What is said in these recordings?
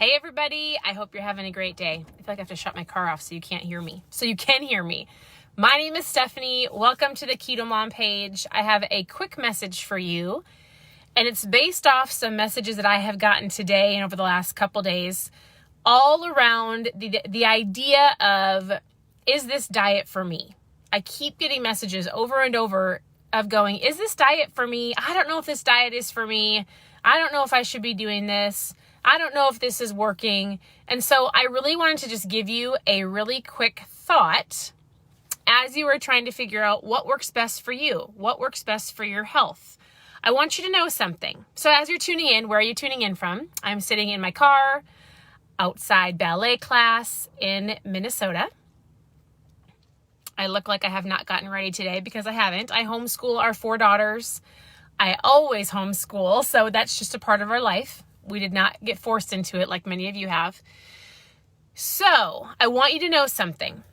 Hey everybody, I hope you're having a great day. I feel like I have to shut my car off so you can't hear me. So you can hear me. My name is Stephanie. Welcome to the Keto Mom page. I have a quick message for you, and it's based off some messages that I have gotten today and over the last couple days, all around the idea of, is this diet for me? I keep getting messages over and over of going, is this diet for me? I don't know if this diet is for me. I don't know if I should be doing this. I don't know if this is working. And so I really wanted to just give you a really quick thought as you are trying to figure out what works best for you, what works best for your health. I want you to know something. So as you're tuning in, where are you tuning in from? I'm sitting in my car outside ballet class in Minnesota. I look like I have not gotten ready today because I haven't. I homeschool our 4 daughters. I always homeschool, so that's just a part of our life. We did not get forced into it like many of you have. So I want you to know something.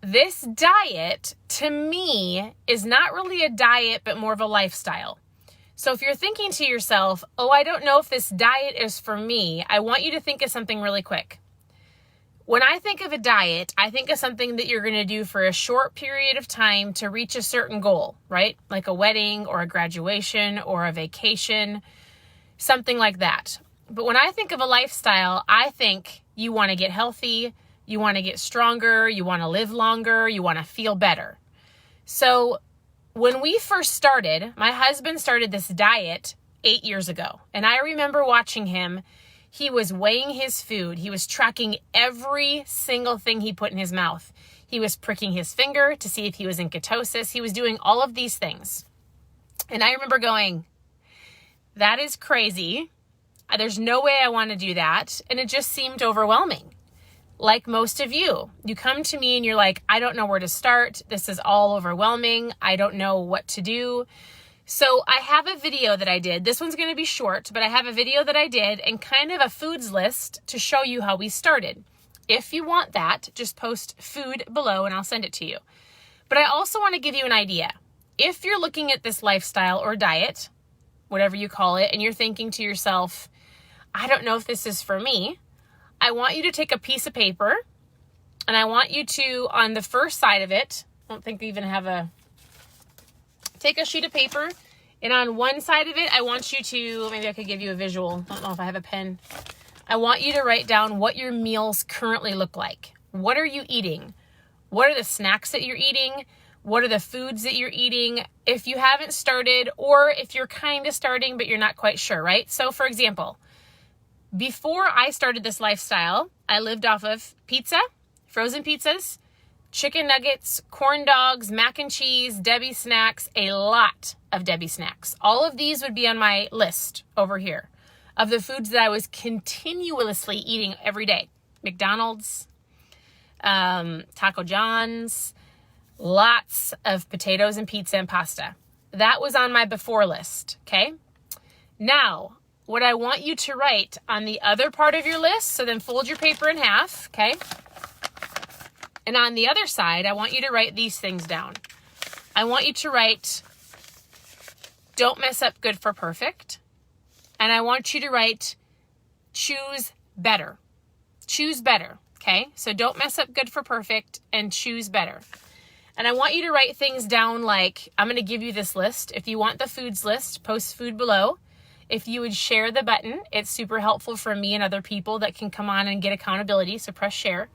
This diet, to me, is not really a diet, but more of a lifestyle. So if you're thinking to yourself, oh, I don't know if this diet is for me, I want you to think of something really quick. When I think of a diet, I think of something that you're going to do for a short period of time to reach a certain goal, right? Like a wedding or a graduation or a vacation, something like that. But when I think of a lifestyle, I think you want to get healthy, you want to get stronger, you want to live longer, you want to feel better. So when we first started, my husband started this diet 8 years ago. And I remember watching him. He was weighing his food. He was tracking every single thing he put in his mouth. He was pricking his finger to see if he was in ketosis. He was doing all of these things. And I remember going, that is crazy. There's no way I want to do that. And it just seemed overwhelming. Like most of you, you come to me and you're like, I don't know where to start. This is all overwhelming. I don't know what to do. So I have a video that I did. This one's going to be short, but I have a video that I did and kind of a foods list to show you how we started. If you want that, just post food below and I'll send it to you. But I also want to give you an idea. If you're looking at this lifestyle or diet, whatever you call it, and you're thinking to yourself, I don't know if this is for me, I want you to take a piece of paper and I want you to, on the first side of it, I don't think we even have take a sheet of paper, and on one side of it, I want you to, maybe I could give you a visual. I don't know if I have a pen. I want you to write down what your meals currently look like. What are you eating? What are the snacks that you're eating? What are the foods that you're eating? If you haven't started, or if you're kind of starting, but you're not quite sure, right? So for example, before I started this lifestyle, I lived off of pizza, frozen pizzas, chicken nuggets, corn dogs, mac and cheese, Debbie snacks, a lot of Debbie snacks. All of these would be on my list over here of the foods that I was continuously eating every day. McDonald's, Taco John's, lots of potatoes and pizza and pasta. That was on my before list, okay? Now, what I want you to write on the other part of your list, so then fold your paper in half, okay? And on the other side, I want you to write these things down. I want you to write, don't mess up good for perfect. And I want you to write, choose better. Choose better, okay? So don't mess up good for perfect and choose better. And I want you to write things down like, I'm going to give you this list. If you want the foods list, post food below. If you would share the button, it's super helpful for me and other people that can come on and get accountability. So press share.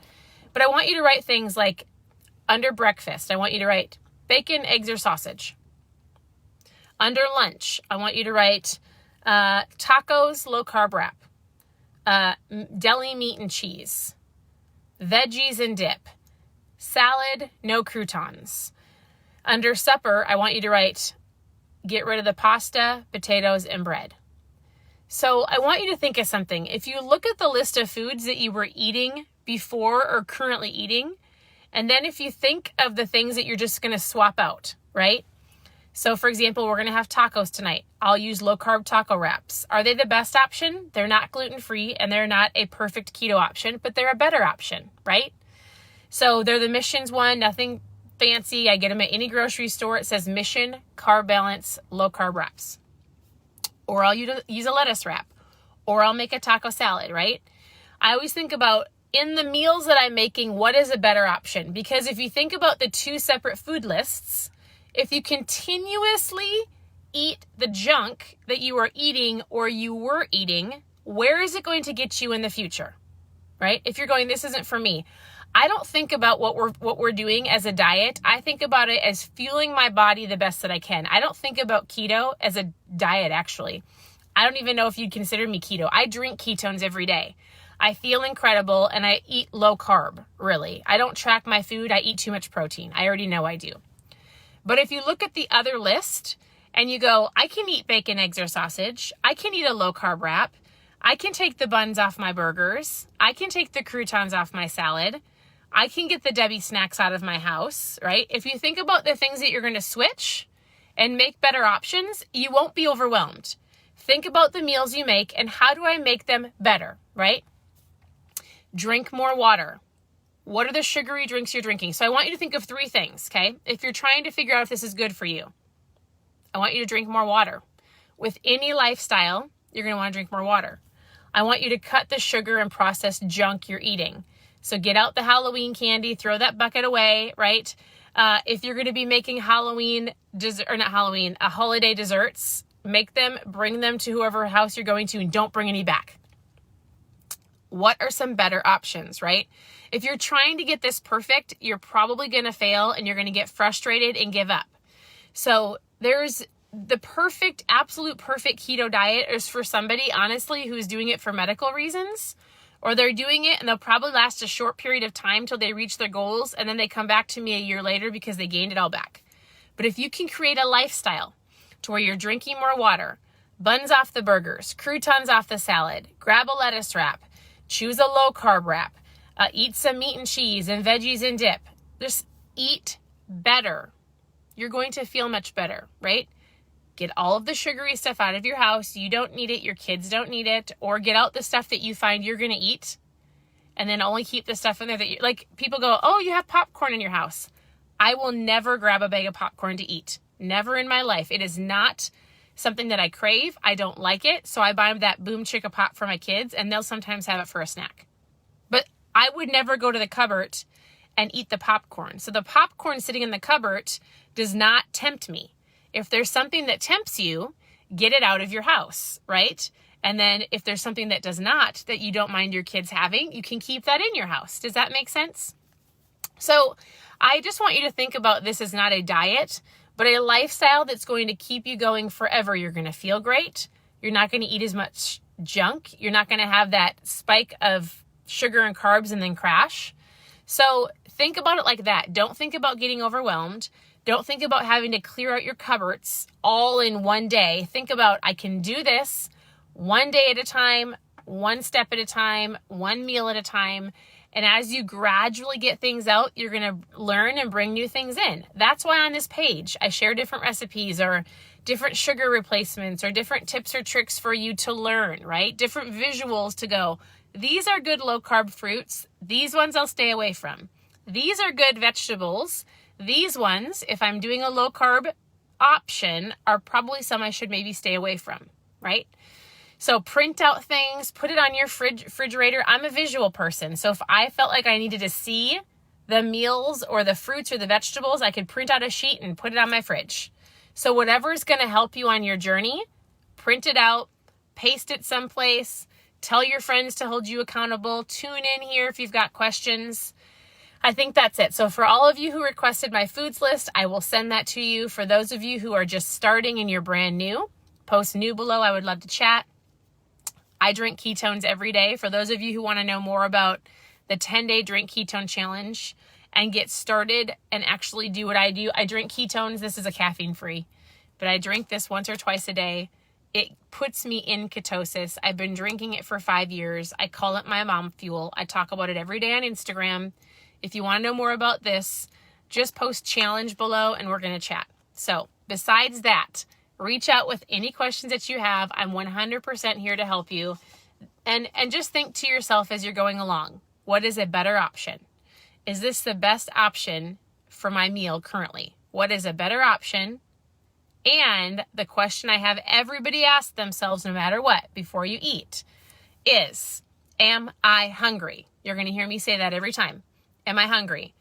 But I want you to write things like under breakfast, I want you to write bacon, eggs, or sausage. Under lunch, I want you to write tacos, low carb wrap, deli meat and cheese, veggies and dip, salad, no croutons. Under supper, I want you to write get rid of the pasta, potatoes, and bread. So I want you to think of something. If you look at the list of foods that you were eating before or currently eating, and then if you think of the things that you're just going to swap out, right? So for example, we're going to have tacos tonight. I'll use low carb taco wraps. Are they the best option? They're not gluten-free and they're not a perfect keto option, but they're a better option, right? So they're the Missions one, nothing fancy. I get them at any grocery store. It says Mission Carb Balance Low Carb Wraps. Or I'll use a lettuce wrap. Or I'll make a taco salad, right? I always think about, in the meals that I'm making, what is a better option? Because if you think about the two separate food lists, if you continuously eat the junk that you are eating or you were eating, where is it going to get you in the future, right? If you're going, this isn't for me. I don't think about what we're doing as a diet. I think about it as fueling my body the best that I can. I don't think about keto as a diet, actually. I don't even know if you'd consider me keto. I drink ketones every day. I feel incredible, and I eat low carb, really. I don't track my food. I eat too much protein. I already know I do. But if you look at the other list and you go, I can eat bacon, eggs, or sausage. I can eat a low carb wrap. I can take the buns off my burgers. I can take the croutons off my salad. I can get the Debbie snacks out of my house, right? If you think about the things that you're going to switch and make better options, you won't be overwhelmed. Think about the meals you make and how do I make them better, right? Drink more water. What are the sugary drinks you're drinking? So I want you to think of three things, okay? If you're trying to figure out if this is good for you, I want you to drink more water. With any lifestyle, you're going to want to drink more water. I want you to cut the sugar and processed junk you're eating. So get out the Halloween candy, throw that bucket away, right? If you're going to be making holiday desserts, make them, bring them to whoever house you're going to, and don't bring any back. What are some better options, right? If you're trying to get this perfect, you're probably going to fail and you're going to get frustrated and give up. So there's the perfect, absolute perfect keto diet is for somebody, honestly, who's doing it for medical reasons, or they're doing it and they'll probably last a short period of time till they reach their goals, and then they come back to me a year later because they gained it all back. But if you can create a lifestyle to where you're drinking more water, buns off the burgers, croutons off the salad, grab a lettuce wrap, choose a low carb wrap, eat some meat and cheese and veggies and dip. Just eat better. You're going to feel much better, right? Get all of the sugary stuff out of your house. You don't need it. Your kids don't need it. Or get out the stuff that you find you're going to eat, and then only keep the stuff in there that you, like, people go, oh, you have popcorn in your house. I will never grab a bag of popcorn to eat. Never in my life. It is not something that I crave. I don't like it. So I buy that Boom Chicka Pop for my kids, and they'll sometimes have it for a snack. But I would never go to the cupboard and eat the popcorn. So the popcorn sitting in the cupboard does not tempt me. If there's something that tempts you, get it out of your house, right? And then if there's something that does not, that you don't mind your kids having, you can keep that in your house. Does that make sense? So I just want you to think about this as not a diet, but a lifestyle that's going to keep you going forever. You're going to feel great. You're not going to eat as much junk. You're not going to have that spike of sugar and carbs and then crash. So think about it like that. Don't think about getting overwhelmed. Don't think about having to clear out your cupboards all in one day. Think about, I can do this one day at a time, one step at a time, one meal at a time. And as you gradually get things out, you're going to learn and bring new things in. That's why on this page, I share different recipes or different sugar replacements or different tips or tricks for you to learn, right? Different visuals to go, these are good low carb fruits. These ones I'll stay away from. These are good vegetables. These ones, if I'm doing a low carb option, are probably some I should maybe stay away from, right? So print out things, put it on your refrigerator. I'm a visual person. So if I felt like I needed to see the meals or the fruits or the vegetables, I could print out a sheet and put it on my fridge. So whatever is going to help you on your journey, print it out, paste it someplace, tell your friends to hold you accountable, tune in here if you've got questions. I think that's it. So for all of you who requested my foods list, I will send that to you. For those of you who are just starting and you're brand new, post new below. I would love to chat. I drink ketones every day. For those of you who want to know more about the 10-day drink ketone challenge and get started and actually do what I do, I drink ketones. This is a caffeine free, but I drink this once or twice a day. It puts me in ketosis. I've been drinking it for 5 years. I call it my mom fuel. I talk about it every day on Instagram. If you want to know more about this, just post challenge below and we're going to chat. So besides that, reach out with any questions that you have. I'm 100% here to help you. And just think to yourself as you're going along, what is a better option? Is this the best option for my meal currently? What is a better option? And the question I have everybody ask themselves no matter what before you eat is Am I hungry? You're going to hear me say that every time. Am I hungry?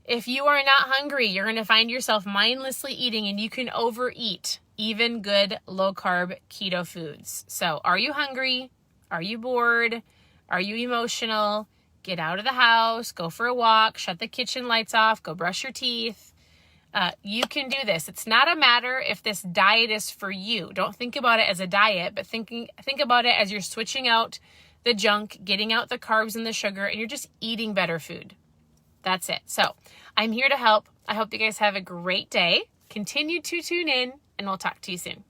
If you are not hungry, you're going to find yourself mindlessly eating, and you can overeat even good low-carb keto foods. So are you hungry? Are you bored? Are you emotional? Get out of the house, go for a walk, shut the kitchen lights off, go brush your teeth. You can do this. It's not a matter if this diet is for you. Don't think about it as a diet, but think about it as you're switching out the junk, getting out the carbs and the sugar, and you're just eating better food. That's it. So I'm here to help. I hope you guys have a great day. Continue to tune in, and we'll talk to you soon.